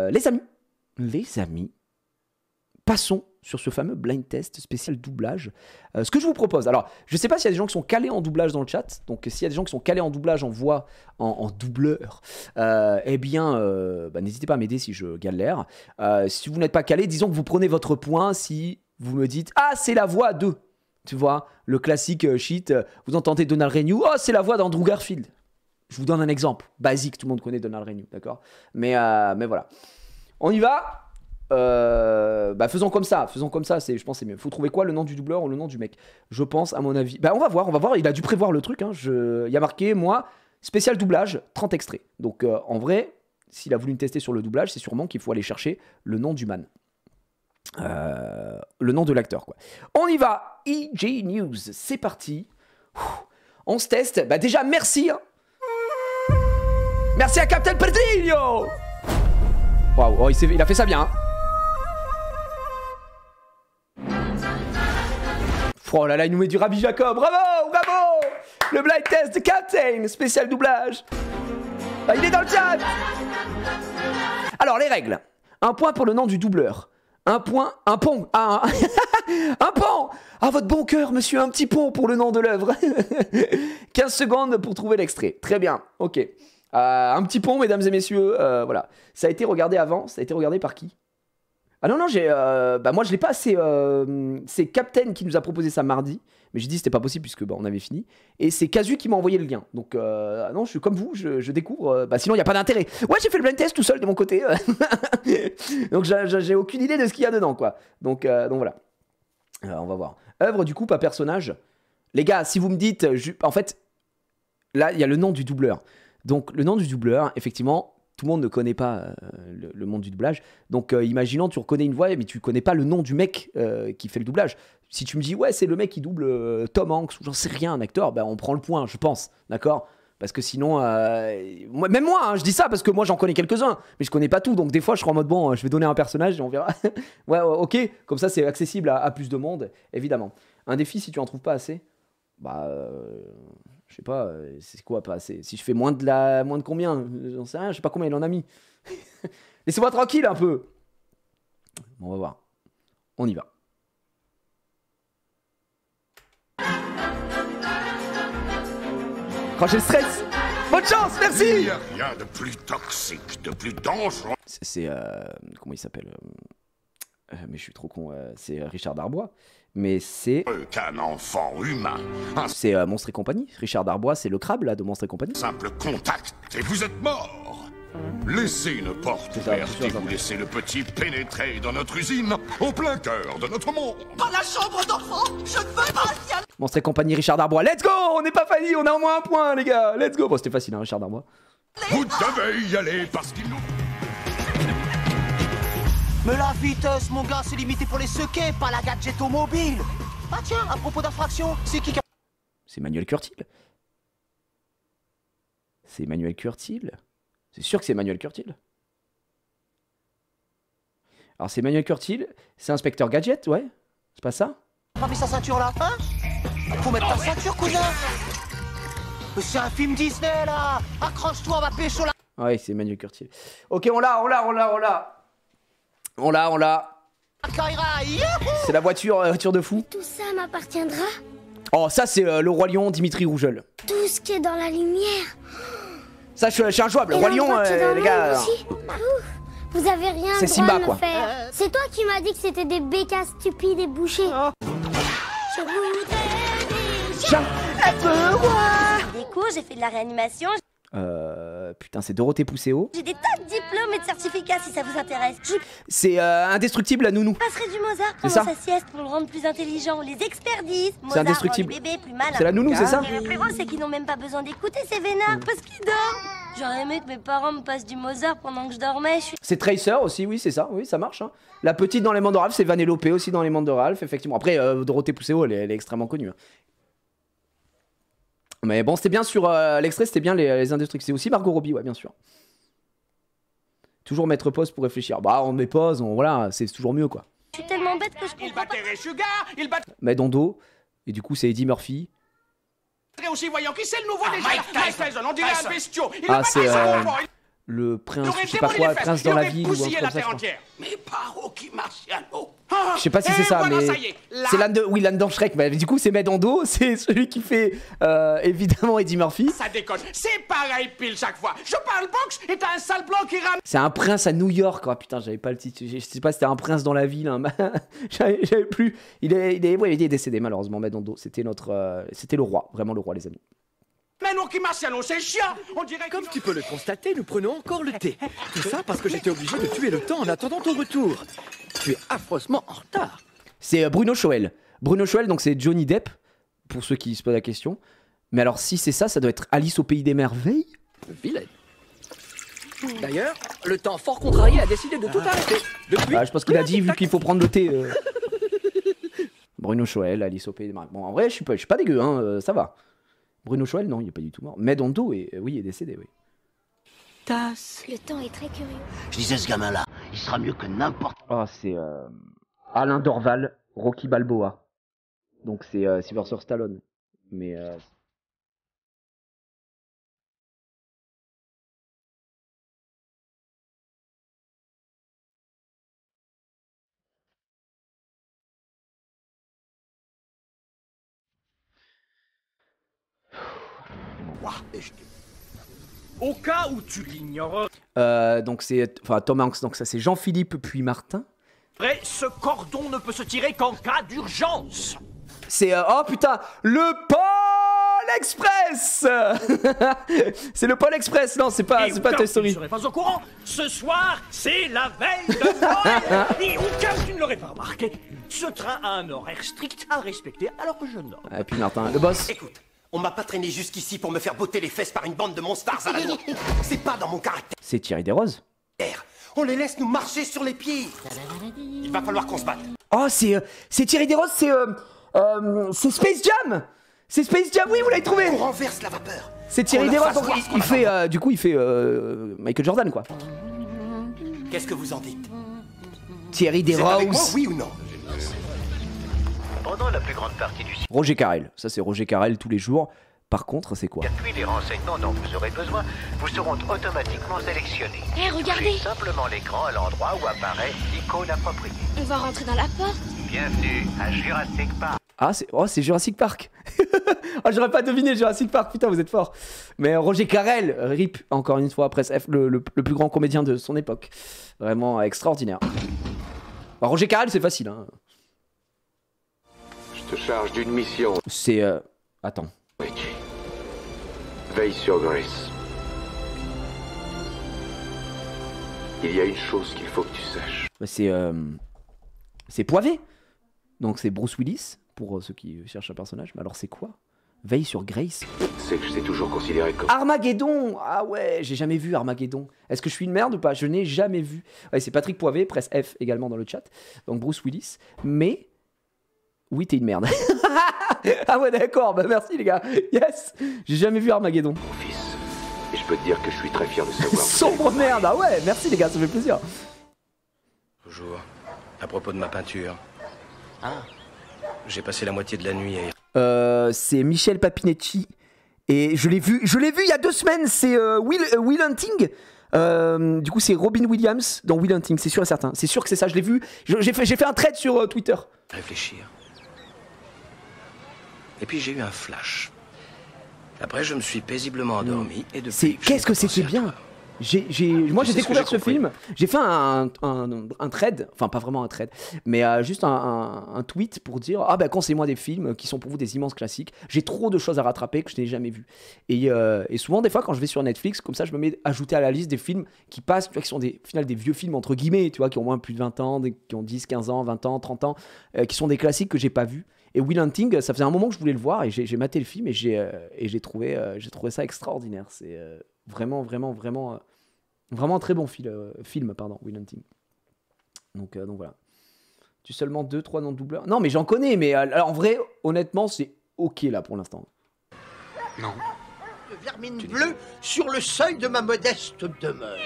Les amis, passons sur ce fameux blind test spécial doublage. Ce que je vous propose, alors je sais pas s'il y a des gens qui sont calés en doublage dans le chat, donc s'il y a des gens qui sont calés en doublage en voix, en doubleur, eh bien n'hésitez pas à m'aider si je galère. Si vous n'êtes pas calé, disons que vous prenez votre point si vous me dites « Ah, c'est la voix de... » Tu vois, le classique shit, vous entendez Donald Renew, « Oh, c'est la voix d'Andrew Garfield. » Je vous donne un exemple, basique, tout le monde connaît Donald Renew, d'accord, mais voilà. On y va. Faisons comme ça, je pense c'est mieux. Faut trouver quoi, le nom du doubleur ou le nom du mec? Je pense, à mon avis. On va voir, il a dû prévoir le truc. Hein. Il y a marqué, moi, spécial doublage, 30 extraits. Donc en vrai, s'il a voulu me tester sur le doublage, c'est sûrement qu'il faut aller chercher le nom du man. Le nom de l'acteur, quoi. On y va, EJ News, c'est parti. On se teste. Déjà, merci. Hein. Merci à Captain Pedrillo. Waouh, il a fait ça bien. Hein. Oh là là, il nous met du Rabbi Jacob. Bravo, bravo. Le blind test de Captain, spécial doublage. Il est dans le chat. Alors, les règles. Un point pour le nom du doubleur. Un point, un pont. Un pont. Ah, votre bon cœur, monsieur, un petit pont pour le nom de l'œuvre. 15 secondes pour trouver l'extrait. Très bien, ok. Un petit pont, mesdames et messieurs. Voilà. Ça a été regardé avant. Ça a été regardé par qui? Ah non, moi je l'ai pas. C'est Captain qui nous a proposé ça mardi. Mais j'ai dit c'était pas possible puisque on avait fini. Et c'est Casu qui m'a envoyé le lien. Donc non, je suis comme vous, je découvre. Sinon il n'y a pas d'intérêt. Ouais, j'ai fait le blind test tout seul de mon côté. Donc j'ai aucune idée de ce qu'il y a dedans, quoi. Donc voilà. On va voir. Œuvre du coup, pas personnage. Les gars, si vous me dites... En fait, là, il y a le nom du doubleur. Donc le nom du doubleur, effectivement... Tout le monde ne connaît pas le monde du doublage. Donc, imaginons, tu reconnais une voix, mais tu connais pas le nom du mec qui fait le doublage. Si tu me dis, ouais, c'est le mec qui double Tom Hanks, ou j'en sais rien, un acteur, on prend le point, je pense. D'accord? Parce que sinon, même moi, hein, je dis ça parce que moi, j'en connais quelques-uns, mais je connais pas tout. Donc, des fois, je serai en mode, bon, je vais donner un personnage et on verra. Ouais, ok. Comme ça, c'est accessible à plus de monde, évidemment. Un défi, si tu en trouves pas assez, je sais pas, c'est quoi pas assez? Si je fais moins de combien? J'en sais rien, je sais pas combien il en a mis. Laissez-moi tranquille un peu. Bon, on va voir. On y va. Quand j'ai le stress. Bonne chance, merci. Il n'y a rien de plus toxique, de plus dangereux. C'est comment il s'appelle? Mais je suis trop con. C'est Richard Darbois. Mais c'est... qu'un enfant humain. C'est Monstres et compagnie. Richard Darbois, c'est le crabe, là, de Monstres et compagnie. Simple contact, et vous êtes mort. Laissez une porte ouverte et vous laissez le petit pénétrer dans notre usine, au plein cœur de notre monde. Dans la chambre d'enfant, je ne veux pas y aller. Monstres et compagnie, Richard Darbois. Let's go. On n'est pas failli, on a au moins un point, les gars. Let's go. Bon, c'était facile, hein, Richard Darbois. Vous devez y aller parce qu'il nous... Mais la vitesse, mon gars, c'est limité pour les sequets, pas la gadget automobile. Ah tiens, à propos d'infraction, c'est qui... C'est Emmanuel Curtil. C'est Emmanuel Curtil. C'est sûr que c'est Emmanuel Curtil. Alors c'est Emmanuel Curtil, c'est Inspecteur Gadget, ouais. C'est pas ça? Pas mis sa ceinture là, hein? Faut mettre ta ceinture, cousin. Mais c'est un film Disney là. Accroche-toi, on va pécho là. Ouais, c'est Emmanuel Curtil. Ok, on l'a. C'est la voiture de fou. Tout ça m'appartiendra. Oh, ça c'est le Roi Lion, Dimitri Rougeul. Tout ce qui est dans la lumière. Ça, je suis injouable. Le Roi Lion, les gars. Vous avez rien C'est le droit Simba, à me quoi. faire. C'est toi qui m'as dit que c'était des bécasses stupides et bouchés. Je voudrais déjà être roi. Des cours, j'ai fait de la réanimation. Putain, c'est Dorothée Pousseau. J'ai des tas de diplômes et de certificats si ça vous intéresse. Je C'est Indestructible, la nounou. passerai du Mozart C'est pendant ça sa sieste pour le rendre plus intelligent. Les experts disent C'est Mozart rend indestructible. les bébés plus malins. C'est la nounou, c'est ça? Et le plus beau, c'est qu'ils n'ont même pas besoin d'écouter ces vénards parce qu'ils dorment. J'aurais aimé que mes parents me passent du Mozart pendant que je dormais. C'est Tracer aussi, oui, c'est ça. Oui, ça marche. Hein. La petite dans les mondes de Ralph, c'est Vanellope aussi dans les mondes de Ralph, effectivement. Après, Dorothée Pousseau, elle est extrêmement connue. Hein. Mais bon, c'était bien sur l'extrait, c'était bien les Indestructibles. C'est aussi Margot Robbie, ouais, bien sûr. Toujours mettre pause pour réfléchir. Bah, on met pause, voilà, c'est toujours mieux, quoi. Je suis tellement bête que je comprends pas. Mais dans dos, et du coup, c'est Eddie Murphy. Aussi voyant qui c'est le nouveau déjà. Mike Tyson, on dirait un bestiau. Ah, c'est le prince, je sais pas quoi, le prince dans la ville ou un truc comme ça. Mais par Rocky Marciano. Je sais pas si c'est ça, voilà, mais ça y est, là... c'est l'âne de... Oui, l'âne dans Shrek. Bah, du coup, c'est Medondo, c'est celui qui fait évidemment Eddie Murphy. Ça déconne, c'est pareil pile chaque fois. Je parle boxe et t'as un sale blanc qui rame. C'est un prince à New York. Oh putain, j'avais pas le titre. Je sais pas si c'était un prince dans la ville. Hein. J'avais plus. Il est décédé malheureusement, Medondo. C'était notre, c'était le roi, vraiment le roi, les amis. Mais Rocky Marciano, c'est chiant. On dirait. Comme tu peux le constater, nous prenons encore le thé. Tout ça parce que j'étais obligé de tuer le temps en attendant ton retour. Tu es affreusement en retard. C'est Bruno Choel. Bruno Choel, donc c'est Johnny Depp, pour ceux qui se posent la question. Mais alors, si c'est ça, ça doit être Alice au Pays des Merveilles. Vilaine. D'ailleurs, le temps fort contrarié a décidé de tout arrêter. Depuis, je pense qu'il a dit, vu qu'il faut prendre le thé. Bruno Choel, Alice au Pays des Merveilles. Bon, en vrai, je suis pas dégueu, hein, ça va. Bruno Choel, non, il est pas du tout mort. Medondo, oui, est décédé, oui. Tasse. Le temps est très curieux. Je disais, ce gamin-là, il sera mieux que n'importe... Oh, c'est Alain Dorval, Rocky Balboa. Donc c'est Sylvester Stallone. Mais... Au cas où tu l'ignorerais, donc c'est... Enfin, Tom Hanks, donc ça c'est Jean-Philippe puis Martin. ce cordon ne peut se tirer qu'en cas d'urgence. C'est... oh putain, le Pôle Express. C'est le Pôle Express, non, c'est pas Toy Story. Tu ne serais pas au courant, ce soir, c'est la veille de Noël. Et au cas où tu ne l'aurais pas remarqué, ce train a un horaire strict à respecter alors que je nomme. Et puis Martin, le boss. Écoute, on m'a pas traîné jusqu'ici pour me faire botter les fesses par une bande de monsters à la noix. C'est pas dans mon caractère. C'est Thierry Desroses. On les laisse nous marcher sur les pieds. Il va falloir qu'on se batte. Oh, c'est Thierry Desroses, c'est Space Jam. C'est Space Jam, oui, vous l'avez trouvé. On renverse la vapeur. C'est Thierry Desroses, donc il fait, du coup, il fait Michael Jordan, quoi. Qu'est-ce que vous en dites? Thierry C'est avec moi, Desroses. oui ou non? Pendant la plus grande partie du Roger Carrel, ça c'est Roger Carrel tous les jours. Par contre, c'est quoi? circuit, les renseignements dont vous aurez besoin vous seront automatiquement sélectionnés. Hé, regardez. Bougez simplement l'écran à l'endroit où apparaît l'icône appropriée. On va rentrer dans la porte. Bienvenue à Jurassic Park. Ah, c'est Jurassic Park. Ah, j'aurais pas deviné Jurassic Park, putain, vous êtes fort. Mais Roger Carrel, RIP, encore une fois, presse F, le plus grand comédien de son époque. Vraiment extraordinaire. Alors, Roger Carrel, c'est facile, hein. Je te charge d'une mission. C'est... Attends. Rick. Veille sur Grace. Il y a une chose qu'il faut que tu saches. C'est Poivet. Donc c'est Bruce Willis, pour ceux qui cherchent un personnage. Mais alors c'est quoi? Veille sur Grace. C'est que je t'ai toujours considéré comme... Armageddon. Ah ouais, j'ai jamais vu Armageddon. Est-ce que je suis une merde ou pas? Je n'ai jamais vu. Ouais, c'est Patrick Poivet, presse F également dans le chat. Donc Bruce Willis. Mais... Oui, t'es une merde. Ah ouais, d'accord, bah merci les gars. Yes. J'ai jamais vu Armageddon. Mon fils. Et je peux te dire que je suis très fier de savoir... Sombre merde. Ah ouais, merci les gars, ça fait plaisir. Bonjour. À propos de ma peinture. J'ai passé la moitié de la nuit c'est Michel Papinetti. Et je l'ai vu il y a 2 semaines. C'est Will Hunting. Du coup, c'est Robin Williams dans Will Hunting, c'est sûr et certain. C'est sûr que c'est ça, je l'ai vu. J'ai fait un thread sur Twitter. réfléchir. Et puis j'ai eu un flash. Après, je me suis paisiblement endormi et depuis... Qu'est-ce que c'était bien. Moi j'ai découvert ce film, j'ai fait un thread, enfin pas vraiment un thread, mais juste un tweet pour dire ah ben conseillez-moi des films qui sont pour vous des immenses classiques. J'ai trop de choses à rattraper que je n'ai jamais vues. Et souvent des fois quand je vais sur Netflix, comme ça je me mets ajouter à la liste des films qui passent, tu vois, qui sont au final des vieux films entre guillemets, tu vois, qui ont moins plus de 20 ans, qui ont 10, 15 ans, 20 ans, 30 ans, qui sont des classiques que j'ai pas vus. Et Will Hunting, ça faisait un moment que je voulais le voir et j'ai maté le film et j'ai trouvé ça extraordinaire. C'est vraiment un très bon film, Will Hunting. Donc voilà. Tu seulement 2-3 noms de doubleurs? Non, mais j'en connais, mais en vrai, honnêtement, c'est ok là pour l'instant. Non. Le vermine bleu sur le seuil de ma modeste demeure.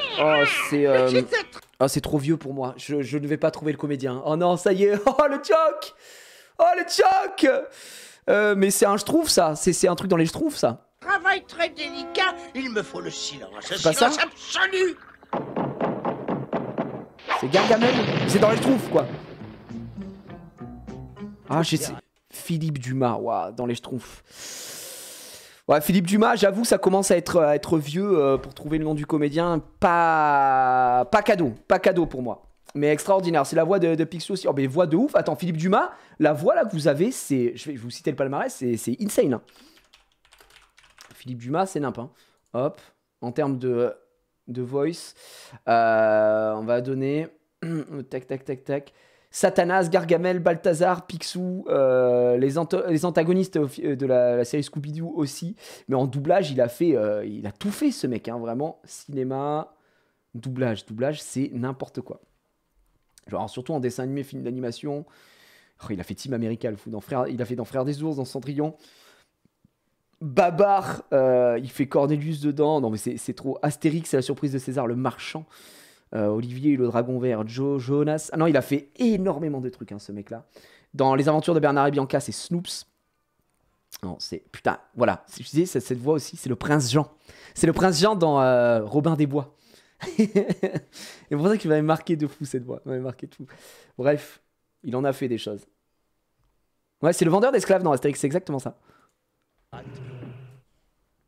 Oh, c'est trop vieux pour moi. Je ne vais pas trouver le comédien. Oh non, ça y est. Oh, le choc. Oh, le choc. Mais je trouve ça. C'est un truc dans les je trouve ça. travail très délicat. Il me faut le silence. C'est pas Silence ça absolu. C'est Gargamel. C'est dans les Schtroumpfs, quoi. Ah, j'ai... Philippe Dumas, waouh, dans les Schtroumpfs. Ouais, Philippe Dumas, j'avoue, ça commence à être vieux pour trouver le nom du comédien. Pas cadeau pour moi. Mais extraordinaire, c'est la voix de Picsou aussi. Oh, mais voix de ouf. Attends, Philippe Dumas, la voix là que vous avez, c'est... Je vais vous citer le palmarès, c'est insane. Hein. Philippe Dumas, c'est nimp. Hein. Hop, en termes de voice, on va donner... tac. Satanas, Gargamel, Balthazar, Picsou, les antagonistes de la série Scooby-Doo aussi. Mais en doublage, il a tout fait ce mec, hein, vraiment. Cinéma, doublage, c'est n'importe quoi. Genre, surtout en dessin animé, film d'animation. Oh, il a fait Team America, le fou. Il a fait dans Frères des Ours, dans Cendrillon. Babar, il fait Cornelius dedans. Non, mais c'est trop. Astérix, c'est la surprise de César, le marchand. Olivier et le dragon vert, Jonas. Ah non, il a fait énormément de trucs, hein, ce mec-là. Dans Les Aventures de Bernard et Bianca, c'est Snoops. Non, c'est... Putain, voilà. Je disais, cette voix aussi, c'est le Prince Jean. C'est le Prince Jean dans Robin des Bois. Et pour ça qu'il m'avait marqué de fou, cette voix. Il m'avait marqué de fou. Bref, il en a fait des choses. Ouais, c'est le vendeur d'esclaves dans Astérix, c'est exactement ça. Une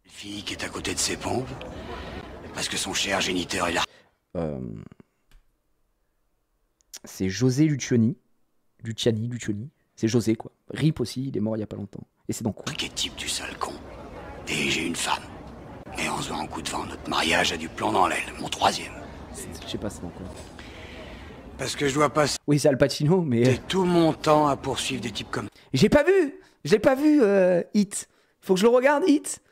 fille qui est à côté de ses pompes, parce que son cher géniteur est là. C'est José Luciani. C'est José, quoi. Rip aussi, il est mort il y a pas longtemps. Et c'est dans quoi? Quel type du sale con. Et j'ai une femme. Mais en se voit en coup de vent, notre mariage a du plomb dans l'aile. Mon troisième. Je sais pas, c'est dans quoi. Parce que je dois passer... Oui, c'est Al Pacino, mais... tout mon temps à poursuivre des types comme... J'ai pas vu, Hit. Faut que je le regarde, Hit.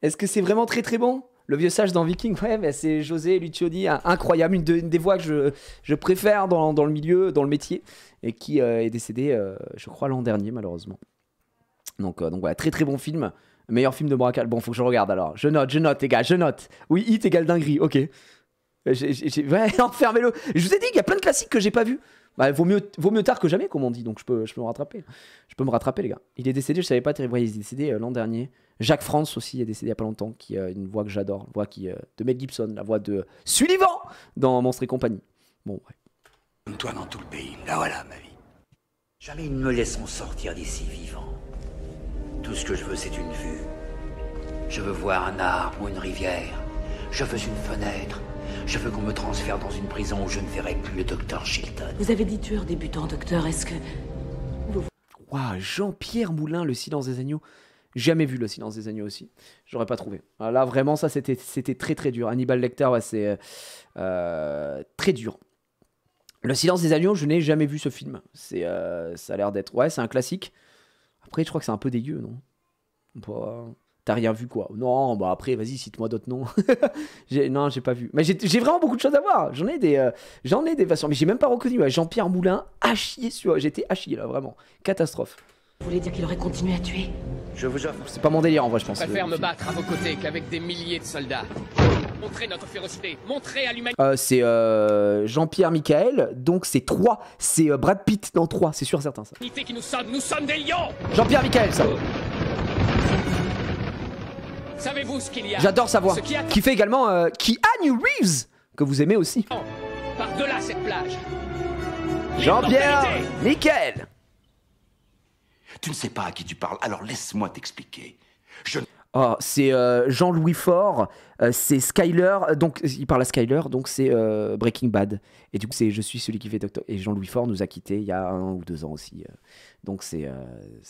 Est-ce que c'est vraiment très très bon? Le vieux sage dans Viking, ouais, mais c'est José Luciani, incroyable, une des voix que je préfère dans le milieu, dans le métier, et qui est décédé, je crois, l'an dernier, malheureusement. Donc voilà, très très bon film. Meilleur film de Bracal. Bon, faut que je regarde alors. Je note, les gars, je note. Oui, Hit égale dinguerie, ok. Ouais, enfermez-le. Je vous ai dit qu'il y a plein de classiques que j'ai pas vus. Bah, vaut mieux tard que jamais, comme on dit, donc je peux me rattraper. Je peux me rattraper, les gars. Il est décédé, je savais pas, il est décédé l'an dernier. Jacques France aussi est décédé il y a pas longtemps, qui a une voix que j'adore, la voix de Mel Gibson, la voix de Sullivan dans Monstres et compagnie. Bon, ouais. Comme toi dans tout le pays, là voilà ma vie. Jamais ils ne me laisseront sortir d'ici vivant. Tout ce que je veux, c'est une vue. Je veux voir un arbre ou une rivière. Je veux une fenêtre. Je veux qu'on me transfère dans une prison où je ne verrai plus le docteur Chilton. Vous avez dit tueur débutant, docteur, est-ce que... Waouh, Jean-Pierre Moulin, Le Silence des Agneaux. Jamais vu Le Silence des Agneaux aussi. J'aurais pas trouvé. Là, vraiment, ça, c'était très très dur. Hannibal Lecter, ouais, c'est très dur. Le Silence des Agneaux, je n'ai jamais vu ce film. Ça a l'air d'être... Ouais, c'est un classique. Après, je crois que c'est un peu dégueu, non? Bah... T'as rien vu, quoi? Non, bah après, vas-y, cite-moi d'autres noms. Non, j'ai pas vu. Mais j'ai vraiment beaucoup de choses à voir. J'en ai des façons. Mais j'ai même pas reconnu. Ouais, Jean-Pierre Moulin, à chier sur... J'étais à chier, là, vraiment. Catastrophe. Vous voulez dire qu'il aurait continué à tuer? Je vous offre. C'est pas mon délire, en vrai, je pense. Je préfère me battre à vos côtés qu'avec des milliers de soldats. Montrez notre férocité. Montrez à l'humanité. C'est Jean-Pierre Michael. Donc c'est 3. C'est Brad Pitt dans 3. C'est sûr, certain, ça. Qui nous sommes des lions. Jean-Pierre Michael, ça. Savez-vous ce qu'il y a? J'adore sa voix. Qui fait également Keanu Reeves, que vous aimez aussi. Par-delà cette plage. Jean-Pierre Michael. Tu ne sais pas à qui tu parles, alors laisse-moi t'expliquer. Oh, c'est Jean-Louis Faure, c'est Skyler, donc il parle à Skyler, donc c'est Breaking Bad. Et du coup, c'est Je suis celui qui fait Docteur. Et Jean-Louis Faure nous a quittés il y a 1 ou 2 ans aussi. Donc c'est.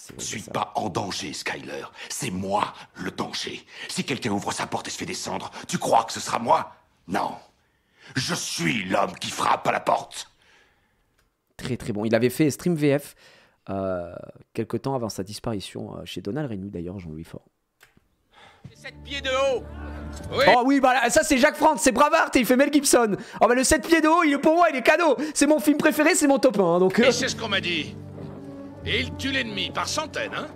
Je ne suis pas en danger, Skyler. C'est moi le danger. Si quelqu'un ouvre sa porte et se fait descendre, tu crois que ce sera moi? Non. Je suis l'homme qui frappe à la porte. Très très bon. Il avait fait Stream VF quelque temps avant sa disparition chez Donald Renew, d'ailleurs, Jean-Louis Faure. 7 pieds de haut. Oui. Oh oui, bah ça c'est Jacques France, c'est Bravart et il fait Mel Gibson. Oh bah le 7 pieds de haut, pour moi il est cadeau. C'est mon film préféré, c'est mon top 1. Donc, Et c'est ce qu'on m'a dit. Et il tue l'ennemi par centaines, hein.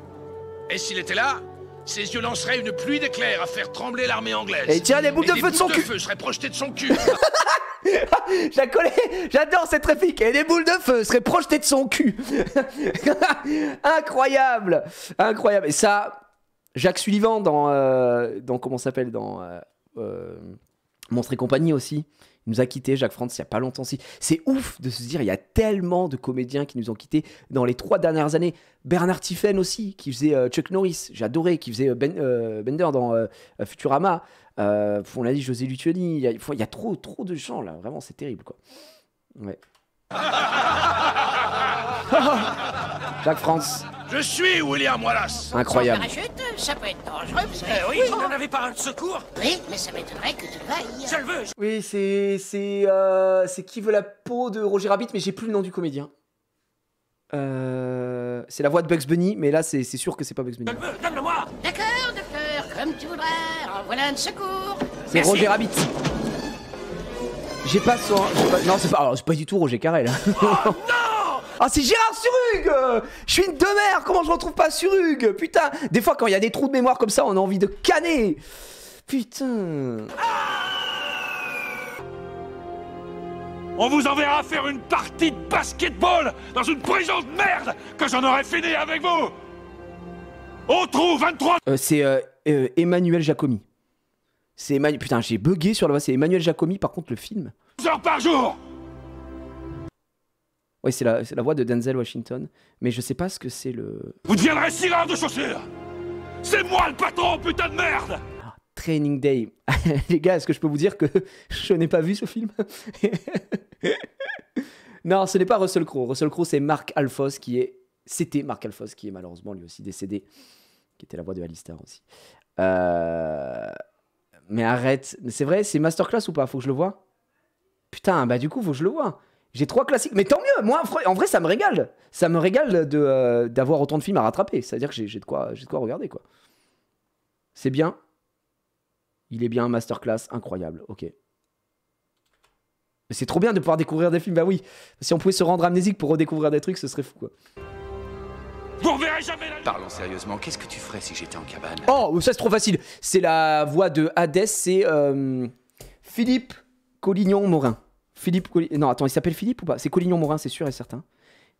Et s'il était là, ses yeux lanceraient une pluie d'éclairs à faire trembler l'armée anglaise. Et il tire des boules de feu de son cul. Des boules de feu seraient projetées de son cul. J'adore cette réplique. Et des boules de feu seraient projetées de son cul. Incroyable. Incroyable. Et ça... Jacques Sullivan dans comment ça s'appelle, dans Monstres et compagnie aussi. Il nous a quittés, Jacques France, il n'y a pas longtemps aussi. C'est ouf de se dire, il y a tellement de comédiens qui nous ont quittés dans les 3 dernières années. Bernard Tiffen aussi, qui faisait Chuck Norris, j'ai adoré, qui faisait Bender dans Futurama. On l'a dit, José Lucioni. Il y a trop de gens là, vraiment, c'est terrible quoi. Ouais. Jacques France. Je suis William Wallace. Incroyable. Sans parachute, ça peut être dangereux, vous savez. Oui, vous n'en avez pas un de secours? Oui, mais ça m'étonnerait que tu vailles. Je le veux. Oui, c'est Qui veut la peau de Roger Rabbit, mais j'ai plus le nom du comédien. C'est la voix de Bugs Bunny, mais là c'est sûr que c'est pas Bugs Bunny. Je le veux, donne-le-moi. D'accord, docteur, comme tu voudras. En voilà un de secours. C'est Roger Rabbit. J'ai pas son... Non, c'est pas du tout Roger Carrel. Oh non. Ah, c'est Gérard Surug. Je suis une demeure, comment je retrouve pas Surug? Putain, des fois quand il y a des trous de mémoire comme ça, on a envie de canner. Putain. On vous enverra faire une partie de basketball dans une prison de merde que j'en aurais fini avec vous. Au trou 23. C'est Emmanuel Jacomi. C'est Emmanuel... Putain, j'ai bugué sur la voix, c'est Emmanuel Jacomi, par contre le film. 12 heures par jour. Oui, c'est la voix de Denzel Washington, mais je sais pas ce que c'est le... Vous deviendrez cireur de chaussures. C'est moi le patron, putain de merde. Training Day. Les gars, est-ce que je peux vous dire que je n'ai pas vu ce film? Non, ce n'est pas Russell Crowe. Russell Crowe, c'est Mark Alphos C'était Mark Alphos qui est malheureusement lui aussi décédé, qui était la voix de Alistair aussi. Mais arrête. C'est vrai, c'est Masterclass ou pas? Faut que je le voie? Putain, bah du coup, faut que je le voie. J'ai 3 classiques. Mais tant mieux. Moi, en vrai, ça me régale. Ça me régale d'avoir autant de films à rattraper. C'est-à-dire que j'ai de quoi regarder, quoi. C'est bien. Il est bien, Masterclass, incroyable. Ok. Mais c'est trop bien de pouvoir découvrir des films. Bah oui. Si on pouvait se rendre amnésique pour redécouvrir des trucs, ce serait fou, quoi. Vous reverrez jamais la... Parlons sérieusement, qu'est-ce que tu ferais si j'étais en cabane? Oh, ça c'est trop facile. C'est la voix de Hadès, c'est Philippe Collignon-Morin. Non, attends, il s'appelle Philippe ou pas? C'est Collignon-Morin, c'est sûr et certain.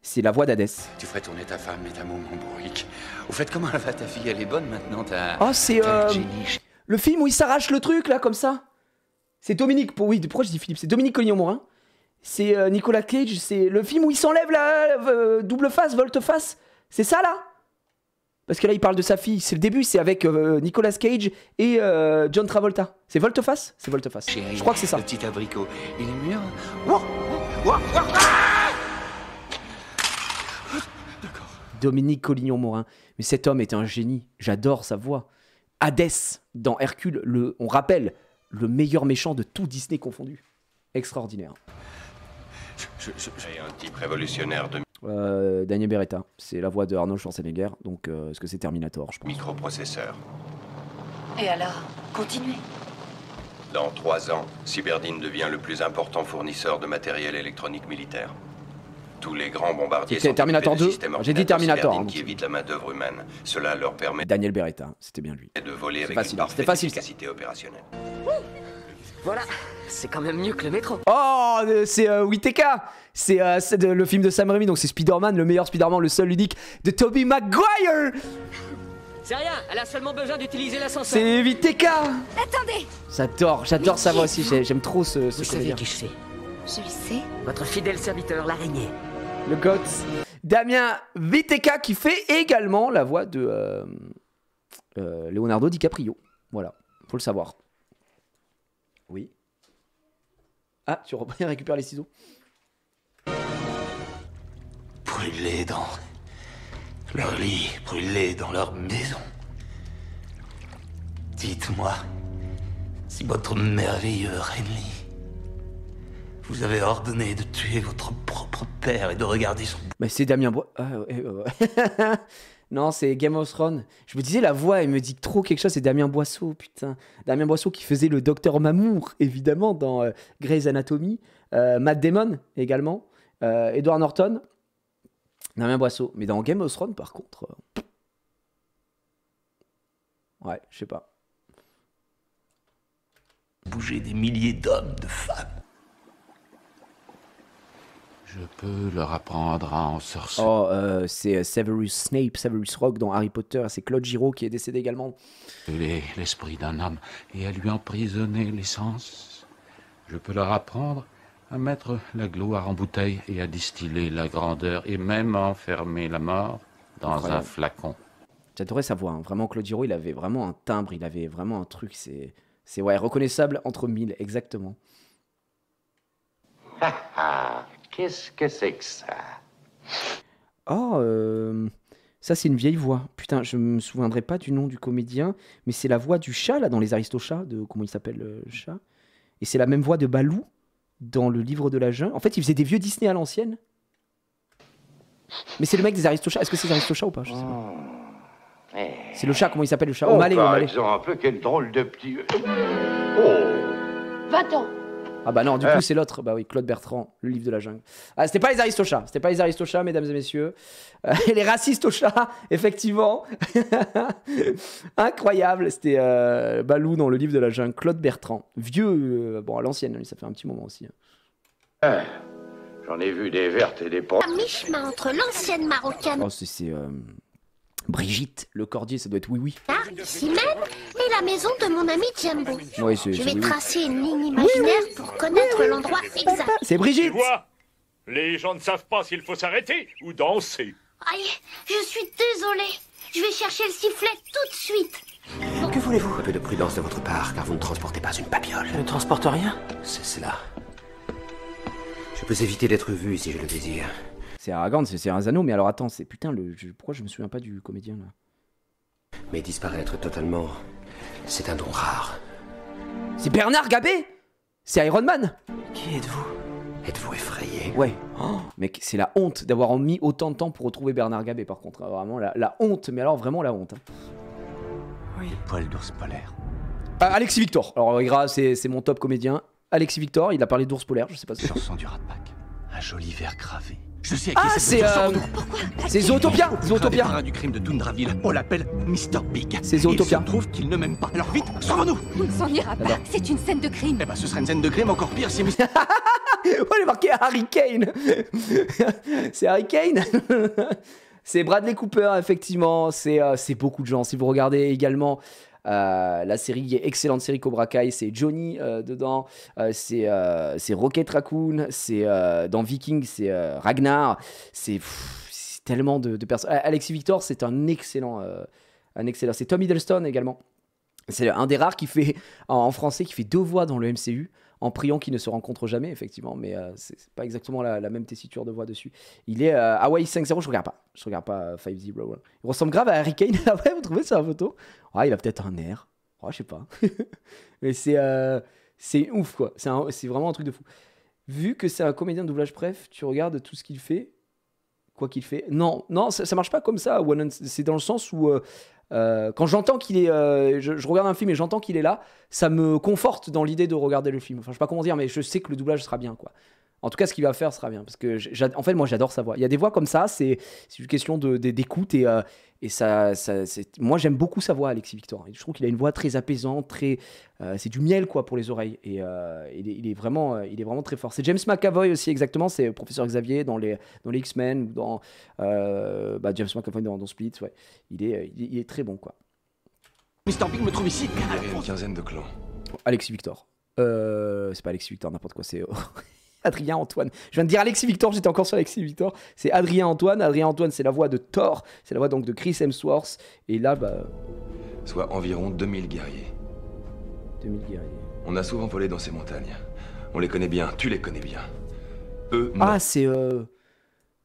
C'est la voix d'Hadès. Tu ferais tourner ta femme et ta môme en bourrique. Au fait, comment elle va ta fille? Elle est bonne maintenant, Oh, c'est le film où il s'arrache le truc, là, comme ça. C'est Dominique... Oui, pourquoi je dis Philippe? C'est Dominique Collignon-Morin. C'est Nicolas Cage. C'est le film où il s'enlève la double face, volte-face. C'est ça, là? Parce que là, il parle de sa fille. C'est le début, c'est avec Nicolas Cage et John Travolta. C'est volte-face? C'est volte-face. Je crois que c'est ça. Le petit abricot, il est mûr. Dominique Collignon-Morin. Mais cet homme est un génie. J'adore sa voix. Hadès, dans Hercule, on rappelle, le meilleur méchant de tout Disney confondu. Extraordinaire. Et un type révolutionnaire de Daniel Beretta. C'est la voix de Arnold Schwarzenegger. Donc, est-ce que c'est Terminator, je pense. microprocesseur. Et alors, continuez. Dans 3 ans, Cyberdine devient le plus important fournisseur de matériel électronique militaire. Tous les grands bombardiers C'est sont Terminator équipés de 2. systèmes J'ai dit ordinateurs Terminator. Cyberdine qui évitent la main-d'œuvre humaine. Cela leur permet Daniel Beretta, c'était bien lui. de voler avec facile, une parfaite c'était facile, ça. efficacité opérationnelle. Voilà, c'est quand même mieux que le métro. Oh, c'est Whittaker. C'est le film de Sam Raimi, donc c'est Spider-Man, le meilleur Spider-Man, le seul unique de Tobey Maguire. C'est rien, elle a seulement besoin d'utiliser l'ascenseur. C'est Whittaker. Attendez. J'adore sa voix aussi, j'aime trop ce Vous savez qui je suis? Je le sais. Votre fidèle serviteur, l'araignée. Le GOAT. Damien Whittaker qui fait également la voix de Leonardo DiCaprio. Voilà, faut le savoir. Oui. Ah, tu récupères les ciseaux. Brûlés dans leur lit, brûlés dans leur maison. Dites-moi si votre merveilleux Renly vous avez ordonné de tuer votre propre père et de regarder son... Mais c'est Damien Bois... Non, c'est Game of Thrones. Je me disais, la voix, elle me dit trop quelque chose. C'est Damien Boisseau, putain. Damien Boisseau qui faisait le docteur Mamour, évidemment, dans Grey's Anatomy. Matt Damon, également. Edward Norton. Damien Boisseau. Mais dans Game of Thrones, par contre... Ouais, je sais pas. Bouger des milliers d'hommes, de femmes. Je peux leur apprendre à en sortir. Oh, c'est Severus Snape, Severus Rogue dans Harry Potter. C'est Claude Giraud qui est décédé également. L'esprit d'un homme et à lui emprisonner les sens. Je peux leur apprendre à mettre la gloire en bouteille et à distiller la grandeur et même à enfermer la mort dans un flacon. J'adorais sa voix, hein. Vraiment, Claude Giraud, il avait vraiment un timbre, il avait vraiment un truc, c'est ouais, reconnaissable entre mille, exactement. Qu'est-ce que c'est que ça? Oh, ça c'est une vieille voix. Putain, je me souviendrai pas du nom du comédien, mais c'est la voix du chat, là, dans Les Aristochats, de comment il s'appelle, le chat. Et c'est la même voix de Balou dans Le Livre de la Jungle. En fait, il faisait des vieux Disney à l'ancienne. Mais c'est le mec des Aristochats. Est-ce que c'est les Aristochats ou pas? Je sais pas. C'est le chat, comment il s'appelle le chat? O'Malley, par O'Malley. exemple, quel drôle de petit... Oh 20 ans. Ah bah non, du coup c'est l'autre. Bah oui, Claude Bertrand, Le Livre de la Jungle. Ah, c'était pas les Aristochats. C'était pas les Aristochats, mesdames et messieurs. Et les racistes aux chats, effectivement. Incroyable. C'était Balou dans Le Livre de la Jungle. Claude Bertrand. Vieux, bon, à l'ancienne, lui, ça fait un petit moment aussi. J'en ai vu des vertes et des pauvres. À mi-chemin entre l'ancienne marocaine Oh, c'est Brigitte Le Cordier, ça doit être oui. ici même et la maison de mon ami Jumbo. Oui, Je vais tracer une ligne imaginaire pour connaître l'endroit exact. C'est Brigitte. Tu vois, les gens ne savent pas s'il faut s'arrêter ou danser. Aïe, je suis désolée. Je vais chercher le sifflet tout de suite. Que voulez-vous? Un peu de prudence de votre part, car vous ne transportez pas une babiole. Je ne transporte rien? C'est cela. Je peux éviter d'être vu si je le désire. C'est Aragorn, c'est un anneau, mais alors attends, c'est putain, pourquoi je me souviens pas du comédien là? Mais disparaître totalement, c'est un don rare. C'est Bernard Gabé. C'est Iron Man. Qui êtes-vous? Êtes-vous effrayé? Ouais. Oh, mec, c'est la honte d'avoir mis autant de temps pour retrouver Bernard Gabé, par contre. Vraiment, la honte, mais alors vraiment la honte. Oui. Poil d'ours polaire. Alexis Victor. Alors, c'est mon top comédien. Alexis Victor, il a parlé d'ours polaire, je sais pas si... Chanson du Rat Pack. Un joli verre gravé. Je sais à qui c'est Zootopia. Zootopia. Le du crime de Toundraville. On l'appelle Mr. Big. C'est Zootopia. Il se trouve qu'il ne m'aime pas. Alors vite, sauvons-nous. On ne s'en ira pas. C'est une scène de crime. Eh ben, ce serait une scène de crime encore pire si Mr. Oh, il est marqué Harry Kane. C'est Harry Kane. C'est Bradley Cooper, effectivement. C'est beaucoup de gens. Si vous regardez également la série, excellente série Cobra Kai, c'est Johnny dedans. C'est Rocket Raccoon. C'est dans Vikings, c'est Ragnar. C'est tellement de personnes. Alexis Victor, c'est un excellent. C'est Tom Hiddleston également. C'est un des rares qui fait en français qui fait deux voix dans le MCU. En priant qu'ils ne se rencontrent jamais, effectivement, mais c'est pas exactement la même tessiture de voix dessus. Il est Hawaii 5-0, je regarde pas 5-0. Il ressemble grave à Harry Kane. Après, vous trouvez sur la photo? Ah, il a peut-être un air. Oh, je sais pas. Mais c'est ouf, quoi. C'est vraiment un truc de fou. Vu que c'est un comédien de doublage, bref, tu regardes tout ce qu'il fait, quoi qu'il fait. Non, ça marche pas comme ça. C'est dans le sens où quand j'entends qu'il est, je regarde un film et j'entends qu'il est là, ça me conforte dans l'idée de regarder le film. Enfin, je sais pas comment dire, mais je sais que le doublage sera bien, quoi. En tout cas, ce qu'il va faire sera bien, parce que en fait, moi, j'adore sa voix. Il y a des voix comme ça, c'est une question d'écoute et moi, j'aime beaucoup sa voix, Alexis Victor. Je trouve qu'il a une voix très apaisante, c'est du miel, quoi, pour les oreilles. Et il est vraiment très fort. C'est James McAvoy aussi, exactement. C'est Professeur Xavier dans les X-Men ou dans James McAvoy dans Split. Ouais. Il est très bon, quoi. Mr. Big me trouve ici. Il y avait une quinzaine de clans. Alexis Victor. C'est pas Alexis Victor, n'importe quoi. C'est Adrien Antoine. Je viens de dire Alexis Victor, j'étais encore sur Alexis Victor. C'est Adrien Antoine. Adrien Antoine, c'est la voix de Thor. C'est la voix donc de Chris Hemsworth. Et là, Soit environ 2000 guerriers. 2000 guerriers. On a souvent volé dans ces montagnes. On les connaît bien, tu les connais bien. Eux, non. Ah, c'est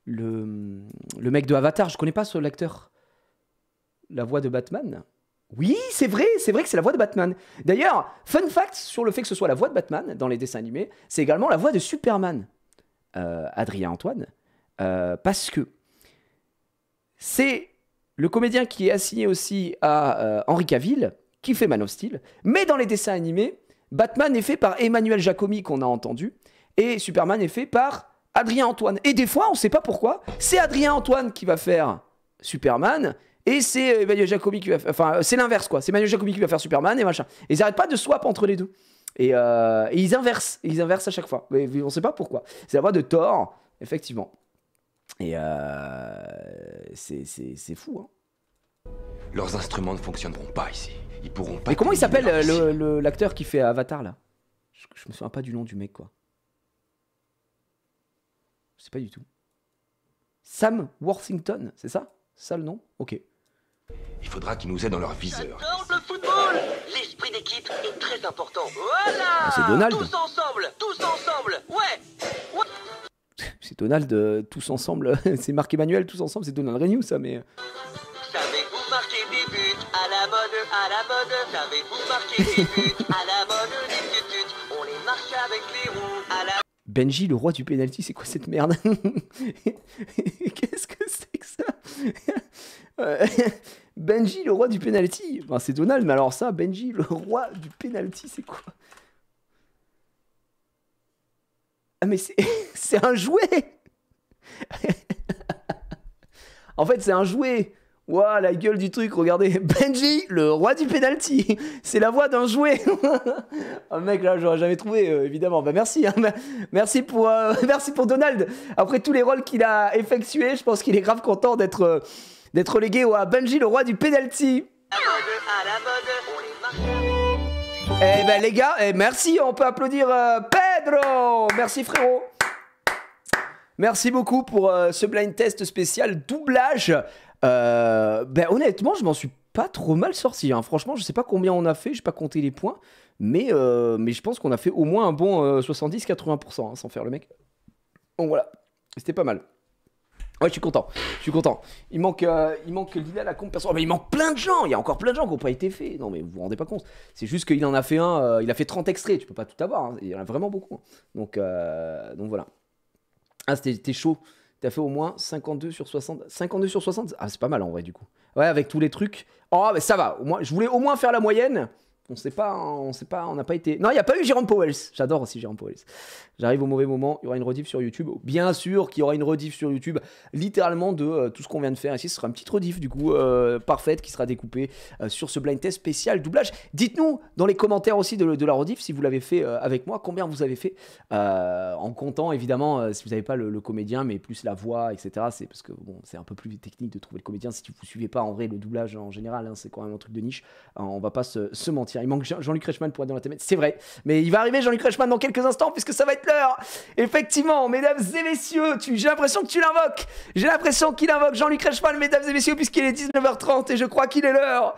le mec de Avatar. Je connais pas l'acteur. La voix de Batman. Oui, c'est vrai que c'est la voix de Batman. D'ailleurs, fun fact sur le fait que ce soit la voix de Batman dans les dessins animés, c'est également la voix de Superman, Adrien Antoine, parce que c'est le comédien qui est assigné aussi à Henry Cavill, qui fait Man of Steel, mais dans les dessins animés, Batman est fait par Emmanuel Jacomi, qu'on a entendu, et Superman est fait par Adrien Antoine. Et des fois, on ne sait pas pourquoi, c'est Adrien Antoine qui va faire Superman, et c'est Emmanuel Jacomi qui va faire... Enfin, c'est l'inverse, quoi. C'est Emmanuel Jacomi qui va faire Superman et machin. Et ils n'arrêtent pas de swap entre les deux. Et ils inversent. Ils inversent à chaque fois. Mais on ne sait pas pourquoi. C'est la voix de Thor Effectivement. Et c'est fou, hein. Leurs instruments ne fonctionneront pas ici. Ils pourront pas... Mais comment il s'appelle l'acteur qui fait Avatar, là? Je me souviens pas du nom du mec, quoi. Je sais pas du tout. Sam Worthington, c'est ça? C'est ça le nom? Ok. Il faudra qu'ils nous aident dans leur viseur. J'adore le football. L'esprit d'équipe est très important. Voilà. Ah, c'est Donald. Tous ensemble, ouais. C'est Donald, tous ensemble. C'est Marc Emmanuel, tous ensemble. C'est Donald Renew, ça, mais... Savez-vous marquer des buts à la mode. Savez-vous marquer des buts à la mode. On les marque avec les roues à la... Benji, le roi du penalty, c'est quoi cette merde? Qu'est-ce que c'est que ça? Benji, le roi du penalty. Enfin, c'est Donald, mais alors ça, Benji, le roi du penalty, c'est quoi? Ah, mais c'est un jouet. En fait, c'est un jouet. Waouh, la gueule du truc, regardez. Benji, le roi du penalty. C'est la voix d'un jouet. Un mec, là, j'aurais jamais trouvé, évidemment. Bah, merci. Hein. Merci pour Donald. Après tous les rôles qu'il a effectués, je pense qu'il est grave content d'être légué à Benji, le roi du penalty. Eh ben, les gars, merci. On peut applaudir Pedro. Merci, frérot. Merci beaucoup pour ce blind test spécial doublage. Ben honnêtement, je m'en suis pas trop mal sorti. Hein. Franchement, je sais pas combien on a fait, j'ai pas compté les points, mais je pense qu'on a fait au moins un bon 70-80% hein, sans faire le mec. Donc voilà, c'était pas mal. Ouais, je suis content. Il manque Lila la comp perso. Oh, mais il manque plein de gens. Il y a encore plein de gens qui n'ont pas été faits. Non mais vous vous rendez pas compte. C'est juste qu'il en a fait un. Il a fait 30 extraits. Tu peux pas tout avoir. Hein. Il y en a vraiment beaucoup. Donc voilà. Ah, c'était chaud. T'as fait au moins 52 sur 60. 52 sur 60 ? Ah, c'est pas mal en vrai, du coup. Ouais, avec tous les trucs. Oh, mais ça va. Je voulais au moins faire la moyenne. On n'a pas été... Non, il n'y a pas eu Jérôme Powell. J'adore aussi Jérôme Powell. J'arrive au mauvais moment. Il y aura une rediff sur YouTube. Bien sûr qu'il y aura une rediff sur YouTube. Littéralement de tout ce qu'on vient de faire ici. Ce sera une petite rediff, du coup, parfaite, qui sera découpée sur ce blind test spécial doublage. Dites-nous dans les commentaires aussi de la rediff, si vous l'avez fait avec moi, combien vous avez fait. En comptant, évidemment, si vous n'avez pas le comédien, mais plus la voix, etc. C'est parce que, bon, c'est un peu plus technique de trouver le comédien. Si vous ne suivez pas, en vrai, le doublage, en général, hein, c'est quand même un truc de niche. On va pas se mentir. Il manque Jean-Luc Reichmann pour être dans la thématique. C'est vrai. Mais il va arriver Jean-Luc Reichmann dans quelques instants puisque ça va être l'heure. Effectivement, mesdames et messieurs, j'ai l'impression que tu l'invoques. J'ai l'impression qu'il invoque Jean-Luc Reichmann, mesdames et messieurs, puisqu'il est 19h30 et je crois qu'il est l'heure.